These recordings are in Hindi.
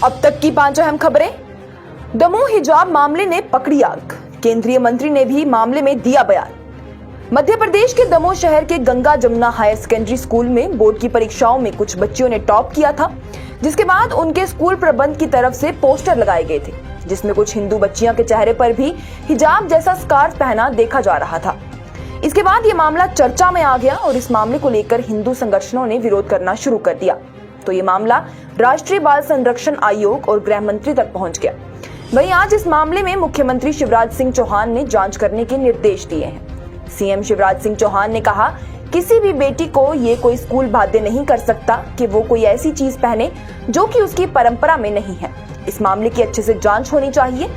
अब तक की 5 अहम खबरें। दमोह हिजाब मामले ने पकड़ी आग, केंद्रीय मंत्री ने भी मामले में दिया बयान। मध्य प्रदेश के दमोह शहर के Ganga Jamuna higher secondary school में बोर्ड की परीक्षाओं में कुछ बच्चियों ने टॉप किया था, जिसके बाद उनके स्कूल प्रबंध की तरफ से पोस्टर लगाए गए थे, जिसमें कुछ हिंदू बच्चियों के चेहरे पर भी हिजाब जैसा स्कार्फ पहना देखा जा रहा था। इसके बाद ये मामला चर्चा में आ गया और इस मामले को लेकर हिंदू संगठनों ने विरोध करना शुरू कर दिया, तो ये मामला राष्ट्रीय बाल संरक्षण आयोग और गृह मंत्री तक पहुंच गया। वहीं आज इस मामले में मुख्यमंत्री शिवराज सिंह चौहान ने जांच करने के निर्देश दिए हैं। सीएम शिवराज सिंह चौहान ने कहा, किसी भी बेटी को ये कोई स्कूल बाध्य नहीं कर सकता कि वो कोई ऐसी चीज पहने जो कि उसकी परंपरा में नहीं है। इस मामले की अच्छे से जांच होनी चाहिए।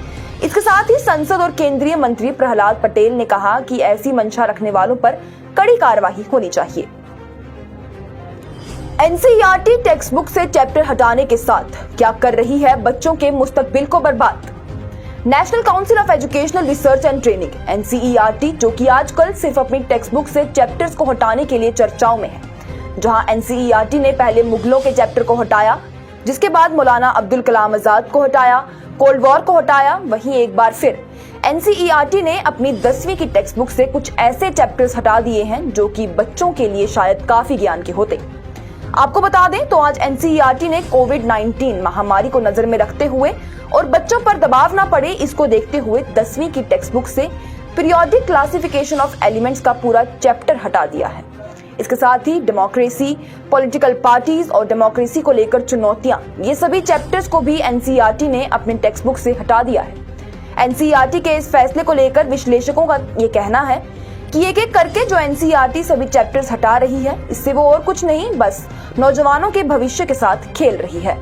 इसके साथ ही संसद और केंद्रीय मंत्री प्रहलाद पटेल ने कहा कि ऐसी मंशा रखने वालों पर कड़ी कार्रवाई होनी चाहिए। एनसीईआरटी टेक्स्ट बुक से चैप्टर हटाने के साथ क्या कर रही है बच्चों के मुस्तकबिल को बर्बाद। National council of educational research and training NCERT, जो कि आजकल सिर्फ अपनी टेक्स्ट बुक से चैप्टर्स को हटाने के लिए चर्चाओं में है। जहां एनसीईआरटी ने पहले मुगलों के चैप्टर को हटाया, जिसके बाद मौलाना अब्दुल कलाम आजाद को हटाया, कोल्ड वॉर को हटाया, वहीं एक बार फिर एनसीईआरटी ने अपनी 10वीं की टेक्स्ट बुक से कुछ ऐसे चैप्टर्स हटा दिए हैं जो कि बच्चों के लिए शायद काफी ज्ञान के होते। आपको बता दें तो आज एनसीईआरटी ने कोविड-19 महामारी को नजर में रखते हुए और बच्चों पर दबाव ना पड़े, इसको देखते हुए 10वीं की टेक्स्ट बुक से पीरियोडिक क्लासिफिकेशन ऑफ एलिमेंट्स का पूरा चैप्टर हटा दिया है। इसके साथ ही डेमोक्रेसी, पॉलिटिकल पार्टीज और डेमोक्रेसी को लेकर चुनौतियां, ये सभी चैप्टर्स को भी एनसीईआरटी ने अपने टेक्स्ट बुक से हटा दिया है। एनसीईआरटी के इस फैसले को लेकर विश्लेषकों का ये कहना है कि एक एक करके जो एनसीईआरटी सभी चैप्टर्स हटा रही है, इससे वो और कुछ नहीं, बस नौजवानों के भविष्य के साथ खेल रही है।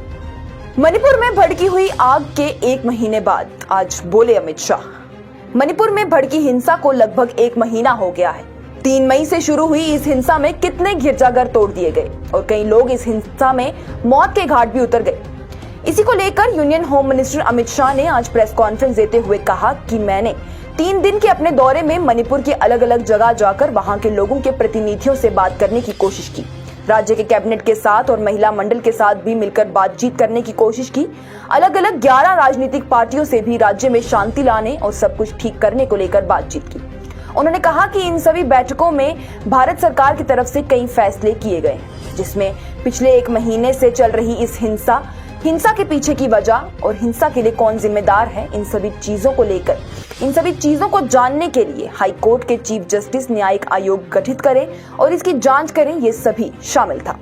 मणिपुर में भड़की हुई आग के 1 महीने बाद आज बोले अमित शाह। मणिपुर में भड़की हिंसा को लगभग 1 महीना हो गया है। 3 मई से शुरू हुई इस हिंसा में कितने गिरजाघर तोड़ दिए गए और कई लोग इस हिंसा में मौत के घाट भी उतर गए। इसी को लेकर union home minister Amit Shah ने आज प्रेस कॉन्फ्रेंस देते हुए कहा कि मैंने 3 दिन के अपने दौरे में मणिपुर के अलग अलग जगह जाकर वहां के लोगों के प्रतिनिधियों से बात करने की कोशिश की। राज्य के कैबिनेट के साथ और महिला मंडल के साथ भी मिलकर बातचीत करने की कोशिश की। अलग अलग 11 राजनीतिक पार्टियों से भी राज्य में शांति लाने और सब कुछ ठीक करने को लेकर बातचीत की। उन्होंने कहा कि इन सभी बैठकों में भारत सरकार की तरफ से कई फैसले किए गए, जिसमें पिछले 1 महीने से चल रही इस हिंसा के पीछे की वजह और हिंसा के लिए कौन जिम्मेदार है, इन सभी चीजों को जानने के लिए हाई कोर्ट के चीफ जस्टिस न्यायिक आयोग गठित करें और इसकी जांच करें, ये सभी शामिल था।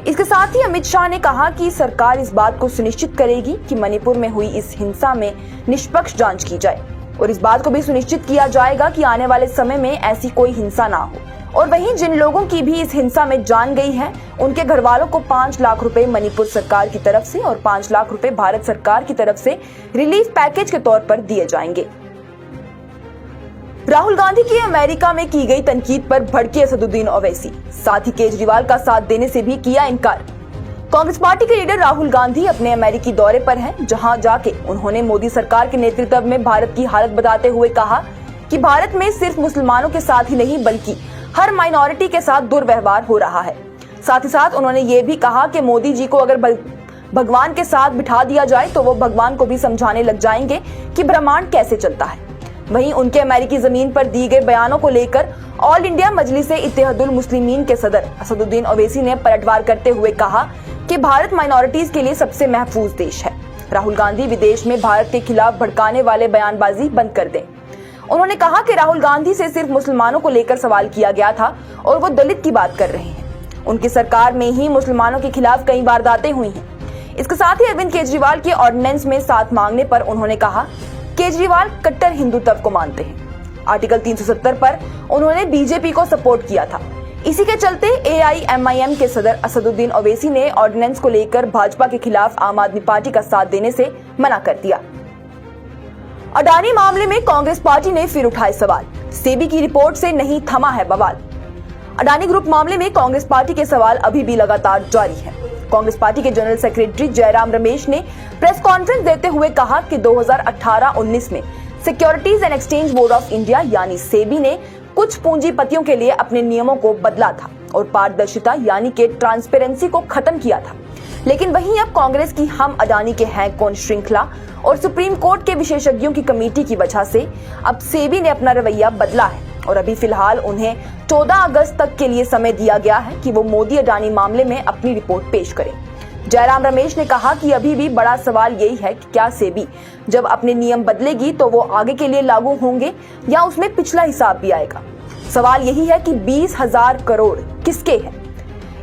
इसके साथ ही अमित शाह ने कहा कि सरकार इस बात को सुनिश्चित करेगी कि मणिपुर में हुई इस हिंसा में निष्पक्ष जांच की जाए और इस बात को भी सुनिश्चित किया जाएगा कि आने वाले समय में ऐसी कोई हिंसा ना हो। और वहीं जिन लोगों की भी इस हिंसा में जान गई है, उनके घर वालों को 5 लाख रुपए मणिपुर सरकार की तरफ से और 5 लाख रुपए भारत सरकार की तरफ से रिलीफ पैकेज के तौर पर दिए जाएंगे। राहुल गांधी की अमेरिका में की गई तनकीद पर भड़के असदुद्दीन ओवैसी, साथ ही केजरीवाल का साथ देने से भी किया इनकार। कांग्रेस पार्टी के लीडर राहुल गांधी अपने अमेरिकी दौरे पर हैं, जहां जाके उन्होंने मोदी सरकार के नेतृत्व में भारत की हालत बताते हुए कहा कि भारत में सिर्फ मुसलमानों के साथ ही नहीं बल्कि हर माइनॉरिटी के साथ दुर्व्यवहार हो रहा है। साथ ही साथ उन्होंने ये भी कहा कि मोदी जी को अगर भगवान के साथ बिठा दिया जाए तो वो भगवान को भी समझाने लग जाएंगे कि ब्रह्मांड कैसे चलता है। वहीं उनके अमेरिकी जमीन पर दिए गए बयानों को लेकर ऑल इंडिया मजलिस इत्तेहादुल मुस्लिमीन के सदर असदुद्दीन ओवैसी ने पलटवार करते हुए कहा कि भारत माइनॉरिटीज के लिए सबसे महफूज देश है। राहुल गांधी विदेश में भारत के खिलाफ भड़काने वाले बयानबाजी बंद कर दें। उन्होंने कहा कि राहुल गांधी से सिर्फ मुसलमानों को लेकर सवाल किया गया था और वो दलित की बात कर रहे हैं। उनकी सरकार में ही मुसलमानों के खिलाफ कई वारदातें हुई हैं। इसके साथ ही अरविंद केजरीवाल के ऑर्डिनेंस में साथ मांगने पर उन्होंने कहा केजरीवाल कट्टर हिंदुत्व को मानते हैं। आर्टिकल 370 पर उन्होंने बीजेपी को सपोर्ट किया था। इसी के चलते एआईएमआईएम के सदर असदुद्दीन ओवैसी ने ऑर्डिनेंस को लेकर भाजपा के खिलाफ आम आदमी पार्टी का साथ देने से मना कर दिया। अडानी मामले में कांग्रेस पार्टी ने फिर उठाए सवाल, सेबी की रिपोर्ट से नहीं थमा है बवाल। अडानी ग्रुप मामले में कांग्रेस पार्टी के सवाल अभी भी लगातार जारी हैं। कांग्रेस पार्टी के जनरल सेक्रेटरी जयराम रमेश ने प्रेस कॉन्फ्रेंस देते हुए कहा कि 2018-19 में securities and exchange board of India यानी सेबी ने कुछ पूंजीपतियों के लिए अपने नियमों को बदला था और पारदर्शिता यानी कि ट्रांसपेरेंसी को खत्म किया था, लेकिन वहीं अब कांग्रेस की हम अडानी के हैं कौन श्रृंखला और सुप्रीम कोर्ट के विशेषज्ञों की कमेटी की वजह से अब सेबी ने अपना रवैया बदला है और अभी फिलहाल उन्हें 14 अगस्त तक के लिए समय दिया गया है कि वो मोदी अडानी मामले में अपनी रिपोर्ट पेश करें। जयराम रमेश ने कहा कि अभी भी बड़ा सवाल यही है कि क्या सेबी जब अपने नियम बदलेगी तो वो आगे के लिए लागू होंगे या उसमें पिछला हिसाब भी आएगा। सवाल यही है कि 20,000 करोड़ किसके हैं।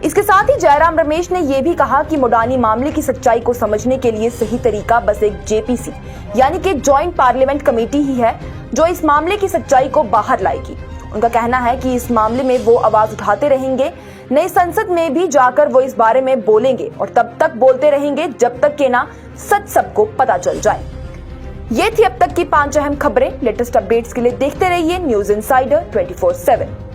इसके साथ ही जयराम रमेश ने यह भी कहा कि अडानी मामले की सच्चाई को समझने के लिए सही तरीका बस एक जेपीसी यानी कि जॉइंट पार्लियामेंट कमेटी ही है जो इस मामले की सच्चाई को बाहर लाएगी। उनका कहना है कि इस मामले में वो आवाज उठाते रहेंगे, नई संसद में भी जाकर वो इस बारे में बोलेंगे और तब तक बोलते रहेंगे जब तक कि ना सच सबको पता चल जाए। ये थी अब तक की 5 अहम खबरें। लेटेस्ट अपडेट्स के लिए देखते रहिए न्यूज इनसाइडर 24/7।